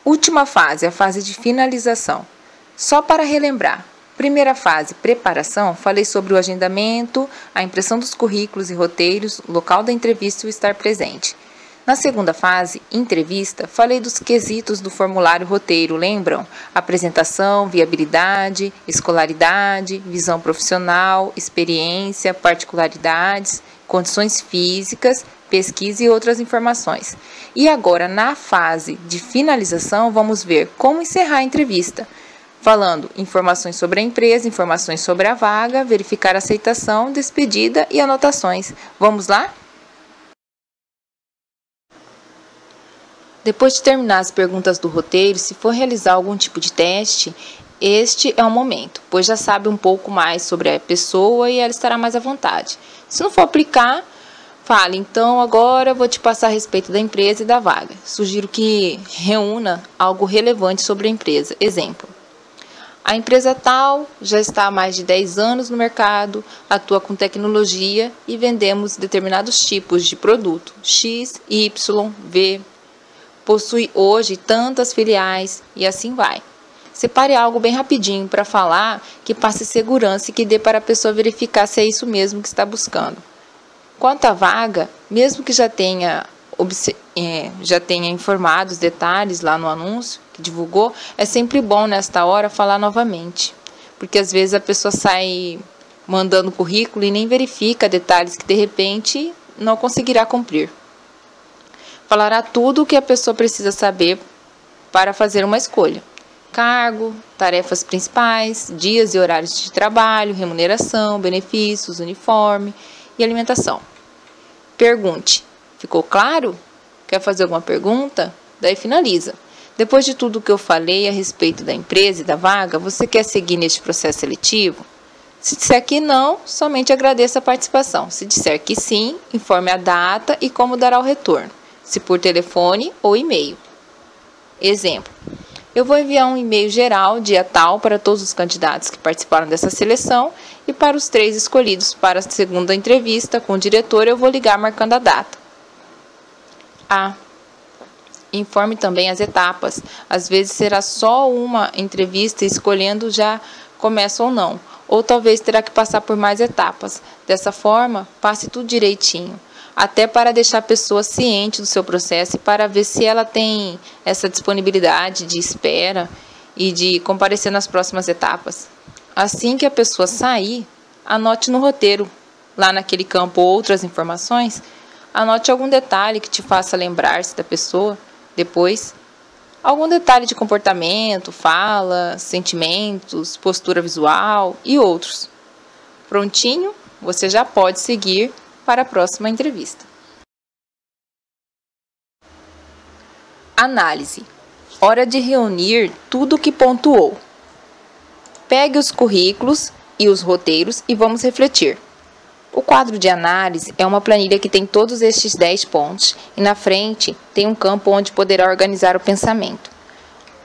Última fase, a fase de finalização. Só para relembrar. Primeira fase, preparação, falei sobre o agendamento, a impressão dos currículos e roteiros, o local da entrevista e o estar presente. Na segunda fase, entrevista, falei dos quesitos do formulário roteiro, lembram? Apresentação, viabilidade, escolaridade, visão profissional, experiência, particularidades, condições físicas, pesquisa e outras informações. E agora, na fase de finalização, vamos ver como encerrar a entrevista. Falando informações sobre a empresa, informações sobre a vaga, verificar a aceitação, despedida e anotações. Vamos lá? Depois de terminar as perguntas do roteiro, se for realizar algum tipo de teste, este é o momento, pois já sabe um pouco mais sobre a pessoa e ela estará mais à vontade. Se não for aplicar, fale, então agora eu vou te passar a respeito da empresa e da vaga. Sugiro que reúna algo relevante sobre a empresa. Exemplo. A empresa tal já está há mais de 10 anos no mercado, atua com tecnologia e vendemos determinados tipos de produto, X, Y, V. Possui hoje tantas filiais e assim vai. Separe algo bem rapidinho para falar que passe segurança e que dê para a pessoa verificar se é isso mesmo que está buscando. Quanto à vaga, mesmo que já tenha informado os detalhes lá no anúncio que divulgou, é sempre bom nesta hora falar novamente, porque às vezes a pessoa sai mandando currículo e nem verifica detalhes que de repente não conseguirá cumprir. Falará tudo o que a pessoa precisa saber para fazer uma escolha. Cargo, tarefas principais, dias e horários de trabalho, remuneração, benefícios, uniforme e alimentação. Pergunte. Ficou claro? Quer fazer alguma pergunta? Daí finaliza. Depois de tudo que eu falei a respeito da empresa e da vaga, você quer seguir neste processo seletivo? Se disser que não, somente agradeça a participação. Se disser que sim, informe a data e como dará o retorno, se por telefone ou e-mail. Exemplo. Eu vou enviar um e-mail geral, dia tal, para todos os candidatos que participaram dessa seleção e para os 3 escolhidos para a segunda entrevista com o diretor, eu vou ligar marcando a data. A. Informe também as etapas. Às vezes será só uma entrevista e escolhendo já começa ou não. Ou talvez terá que passar por mais etapas. Dessa forma, passe tudo direitinho. Até para deixar a pessoa ciente do seu processo e para ver se ela tem essa disponibilidade de espera e de comparecer nas próximas etapas. Assim que a pessoa sair, anote no roteiro, lá naquele campo outras informações, anote algum detalhe que te faça lembrar-se da pessoa depois. Algum detalhe de comportamento, fala, sentimentos, postura visual e outros. Prontinho, você já pode seguir para a próxima entrevista. Análise. Hora de reunir tudo o que pontuou. Pegue os currículos e os roteiros e vamos refletir. O quadro de análise é uma planilha que tem todos estes 10 pontos e na frente tem um campo onde poderá organizar o pensamento.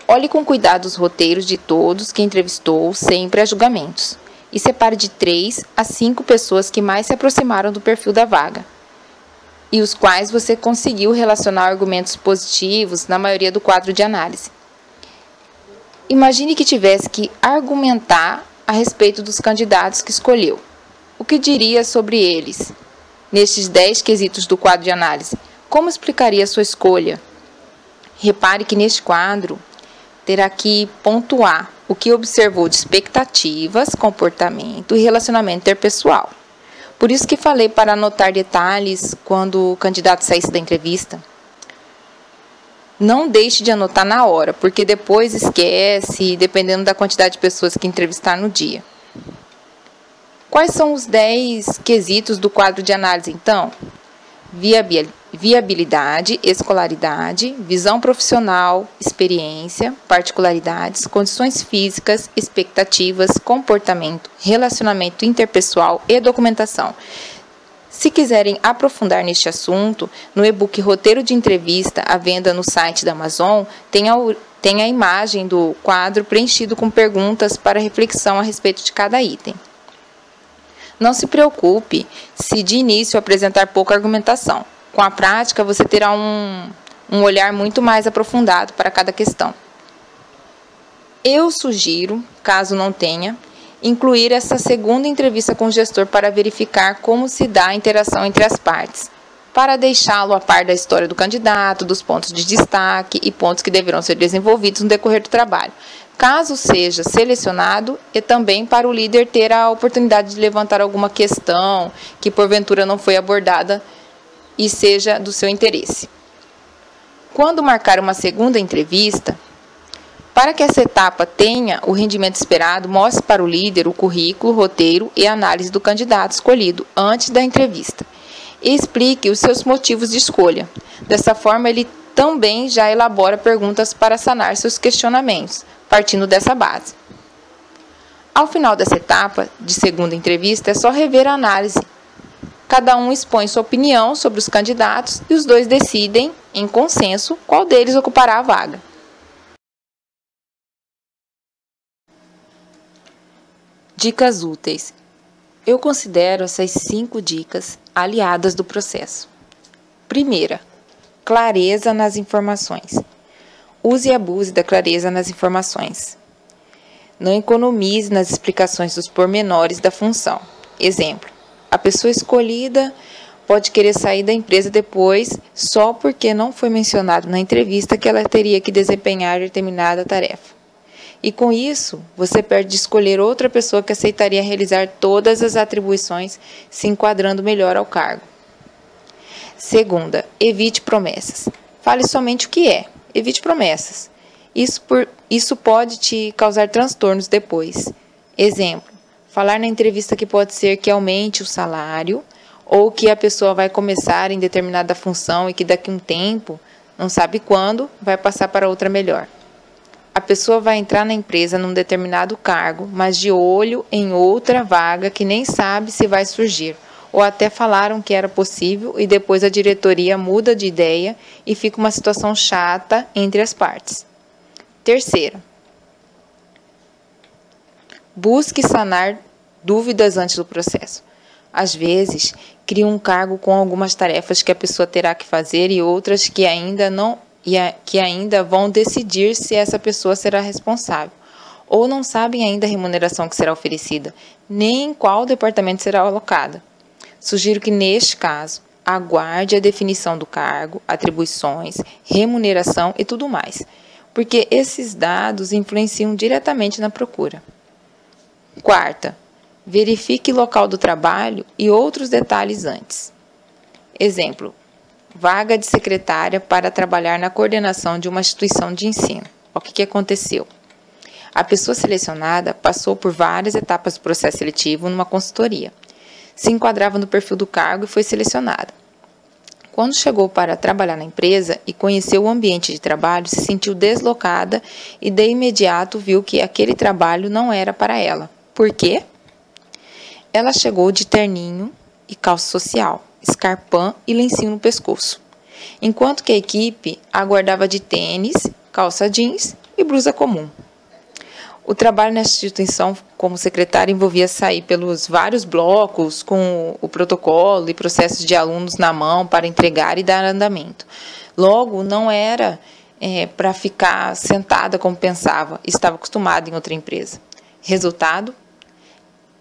Olhe com cuidado os roteiros de todos que entrevistou, sempre a julgamentos. E separe de 3 a 5 pessoas que mais se aproximaram do perfil da vaga e os quais você conseguiu relacionar argumentos positivos na maioria do quadro de análise. Imagine que tivesse que argumentar a respeito dos candidatos que escolheu. O que diria sobre eles? Nestes 10 quesitos do quadro de análise, como explicaria a sua escolha? Repare que neste quadro terá que pontuar o que observou de expectativas, comportamento e relacionamento interpessoal. Por isso que falei para anotar detalhes quando o candidato saísse da entrevista. Não deixe de anotar na hora, porque depois esquece, dependendo da quantidade de pessoas que entrevistar no dia. Quais são os 10 quesitos do quadro de análise, então? Viabilidade, escolaridade, visão profissional, experiência, particularidades, condições físicas, expectativas, comportamento, relacionamento interpessoal e documentação. Se quiserem aprofundar neste assunto, no e-book Roteiro de Entrevista, à venda no site da Amazon, tem a imagem do quadro preenchido com perguntas para reflexão a respeito de cada item. Não se preocupe se de início apresentar pouca argumentação. Com a prática, você terá um um olhar muito mais aprofundado para cada questão. Eu sugiro, caso não tenha, incluir essa segunda entrevista com o gestor para verificar como se dá a interação entre as partes, para deixá-lo a par da história do candidato, dos pontos de destaque e pontos que deverão ser desenvolvidos no decorrer do trabalho, caso seja selecionado, e também para o líder ter a oportunidade de levantar alguma questão que porventura não foi abordada e seja do seu interesse. Quando marcar uma segunda entrevista, para que essa etapa tenha o rendimento esperado, mostre para o líder o currículo, roteiro e análise do candidato escolhido antes da entrevista. E explique os seus motivos de escolha. Dessa forma, ele também já elabora perguntas para sanar seus questionamentos, partindo dessa base. Ao final dessa etapa de segunda entrevista, é só rever a análise. Cada um expõe sua opinião sobre os candidatos e os dois decidem, em consenso, qual deles ocupará a vaga. Dicas úteis. Eu considero essas 5 dicas aliadas do processo. Primeira, clareza nas informações. Use e abuse da clareza nas informações. Não economize nas explicações dos pormenores da função. Exemplo, a pessoa escolhida pode querer sair da empresa depois só porque não foi mencionado na entrevista que ela teria que desempenhar determinada tarefa. E com isso, você perde de escolher outra pessoa que aceitaria realizar todas as atribuições, se enquadrando melhor ao cargo. Segunda, evite promessas. Fale somente o que é. Evite promessas. Isso pode te causar transtornos depois. Exemplo, falar na entrevista que pode ser que aumente o salário ou que a pessoa vai começar em determinada função e que daqui a um tempo, não sabe quando, vai passar para outra melhor. A pessoa vai entrar na empresa num determinado cargo, mas de olho em outra vaga que nem sabe se vai surgir, ou até falaram que era possível e depois a diretoria muda de ideia e fica uma situação chata entre as partes. Terceira, busque sanar dúvidas antes do processo. Às vezes, cria um cargo com algumas tarefas que a pessoa terá que fazer e outras que ainda vão decidir se essa pessoa será responsável, ou não sabem ainda a remuneração que será oferecida, nem em qual departamento será alocada. Sugiro que, neste caso, aguarde a definição do cargo, atribuições, remuneração e tudo mais, porque esses dados influenciam diretamente na procura. Quarta, verifique o local do trabalho e outros detalhes antes. Exemplo, vaga de secretária para trabalhar na coordenação de uma instituição de ensino. O que aconteceu? A pessoa selecionada passou por várias etapas do processo seletivo numa consultoria. Se enquadrava no perfil do cargo e foi selecionada. Quando chegou para trabalhar na empresa e conheceu o ambiente de trabalho, se sentiu deslocada e de imediato viu que aquele trabalho não era para ela. Por quê? Ela chegou de terninho e calça social, escarpão e lencinho no pescoço, enquanto que a equipe aguardava de tênis, calça jeans e blusa comum. O trabalho nessa instituição como secretária envolvia sair pelos vários blocos com o protocolo e processos de alunos na mão para entregar e dar andamento. Logo, não era para ficar sentada como pensava, estava acostumada em outra empresa. Resultado,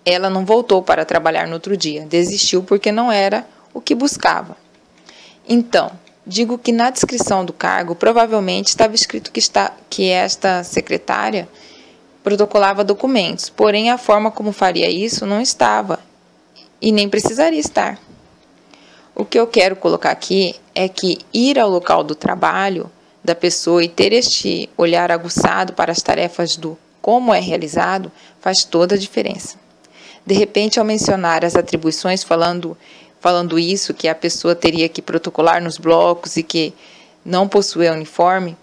ela não voltou para trabalhar no outro dia, desistiu porque não era o que buscava. Então, digo que na descrição do cargo provavelmente estava escrito que esta secretária protocolava documentos, porém a forma como faria isso não estava e nem precisaria estar. O que eu quero colocar aqui é que ir ao local do trabalho da pessoa e ter este olhar aguçado para as tarefas do como é realizado faz toda a diferença. De repente, ao mencionar as atribuições, falando isso, que a pessoa teria que protocolar nos blocos e que não possui uniforme,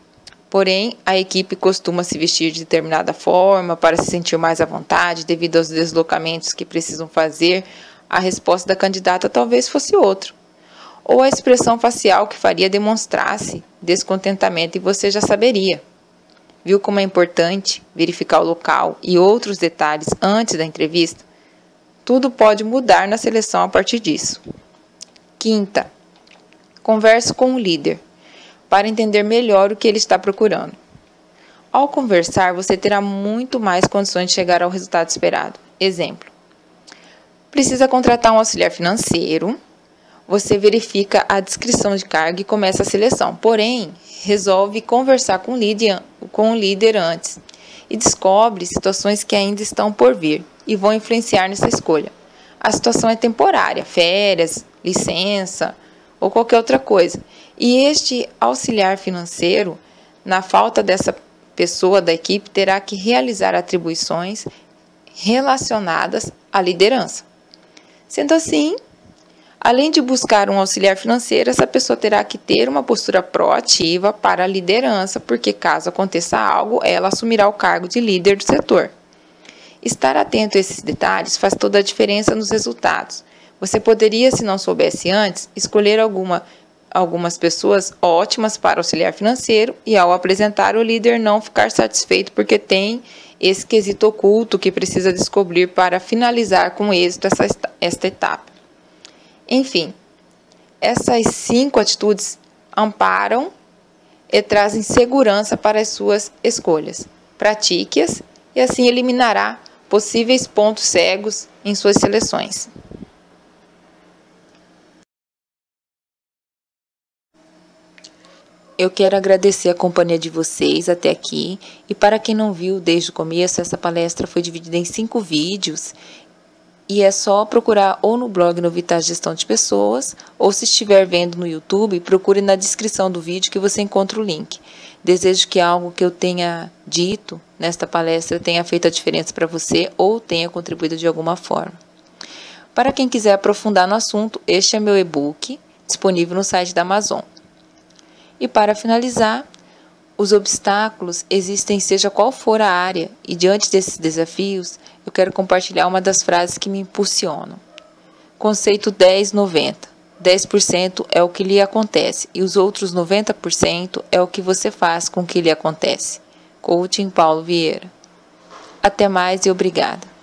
porém, a equipe costuma se vestir de determinada forma para se sentir mais à vontade devido aos deslocamentos que precisam fazer, a resposta da candidata talvez fosse outra. Ou a expressão facial que faria demonstrasse descontentamento e você já saberia. Viu como é importante verificar o local e outros detalhes antes da entrevista? Tudo pode mudar na seleção a partir disso. Quinta, converse com o líder. para entender melhor o que ele está procurando. Ao conversar, você terá muito mais condições de chegar ao resultado esperado. Exemplo: precisa contratar um auxiliar financeiro. Você verifica a descrição de cargo e começa a seleção. Porém, resolve conversar com o líder antes e descobre situações que ainda estão por vir e vão influenciar nessa escolha. A situação é temporária, férias, licença ou qualquer outra coisa. E este auxiliar financeiro, na falta dessa pessoa da equipe, terá que realizar atribuições relacionadas à liderança. Sendo assim, além de buscar um auxiliar financeiro, essa pessoa terá que ter uma postura proativa para a liderança, porque caso aconteça algo, ela assumirá o cargo de líder do setor. Estar atento a esses detalhes faz toda a diferença nos resultados. Você poderia, se não soubesse antes, escolher algumas pessoas ótimas para auxiliar financeiro e, ao apresentar o líder, não ficar satisfeito porque tem esse quesito oculto que precisa descobrir para finalizar com êxito esta etapa. Enfim, essas 5 atitudes amparam e trazem segurança para as suas escolhas. Pratique-as e assim eliminará possíveis pontos cegos em suas seleções. Eu quero agradecer a companhia de vocês até aqui. E para quem não viu desde o começo, essa palestra foi dividida em 5 vídeos. E é só procurar ou no blog Novitas Gestão de Pessoas, ou se estiver vendo no YouTube, procure na descrição do vídeo que você encontra o link. Desejo que algo que eu tenha dito nesta palestra tenha feito a diferença para você ou tenha contribuído de alguma forma. Para quem quiser aprofundar no assunto, este é meu e-book, disponível no site da Amazon. E para finalizar, os obstáculos existem seja qual for a área, e diante desses desafios, eu quero compartilhar uma das frases que me impulsionam. Conceito 10-90. 10% é o que lhe acontece e os outros 90% é o que você faz com o que lhe acontece. Coaching Paulo Vieira. Até mais e obrigada.